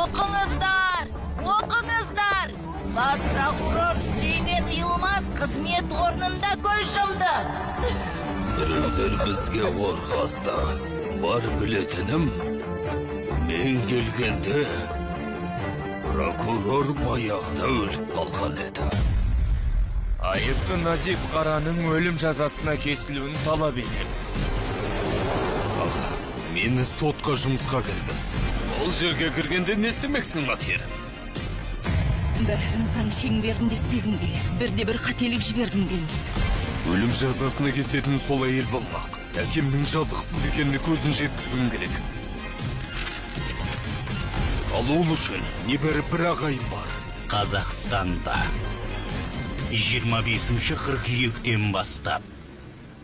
Оқыңыздар! Оқыңыздар! Бас прокурор Сүлеймен Йылмаз қызмет орнында көз жұмды. Біреулер бізге орқаста. Бар білетінім, мен келгенде прокурор баяғыда өліп қалған еді. Айыпты Назиф Қараның өлім жазасына кесілуін талап етеміз. Мені сотқа жұмысқа кіргіз. Ол жерге кіргенде не істемексің, Макер? Бәрін заң шеңберінде істегім келеді. Бірде-бір қателік жібергім келмейді. Өлім жазасына кесетін сол әйел болмақ. Әкемнің жазықсыз екеніне көзін жеткізуім керек. Ал ол үшін небәрі бір ағайын бар. Қазақстанда 25 қыркүйектен бастап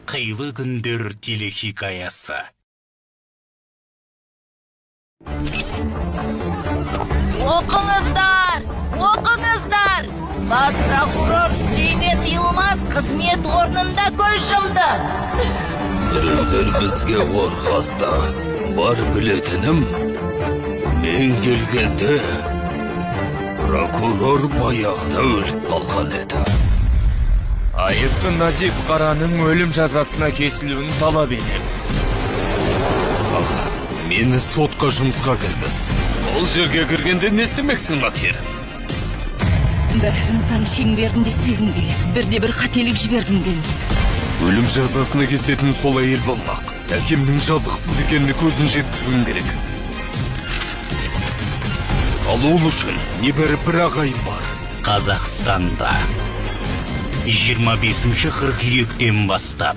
Қилы күндер телехикаясы. Оқыңыздар! Оқыңыздар! Бас прокурор Сүлеймен Йылмаз қызмет орнында көз жұмды. Біреулер бізге орқаста. Бар білетінім, мен келгенде прокурор баяғыда өліп қалған еді. Айыпты Назиф Қараның өлім жазасына кесілуін талап етеміз. Мені сотқа жұмысқа кіргіз. Ол жерге кіргенде не істемексің, Макер? Бәрін заң шеңберінде істегім келеді. Бірде-бір қателік жібергім келмейді. Өлім жазасына кесетін сол әйел болмақ. Әкемнің жазықсыз екеніне көзін жеткізуім керек. Ал ол үшін небәрі бір ағайын бар. Қазақстанда 25 қыркүйектен бастап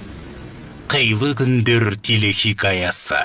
Қилы күндер телехикаясы.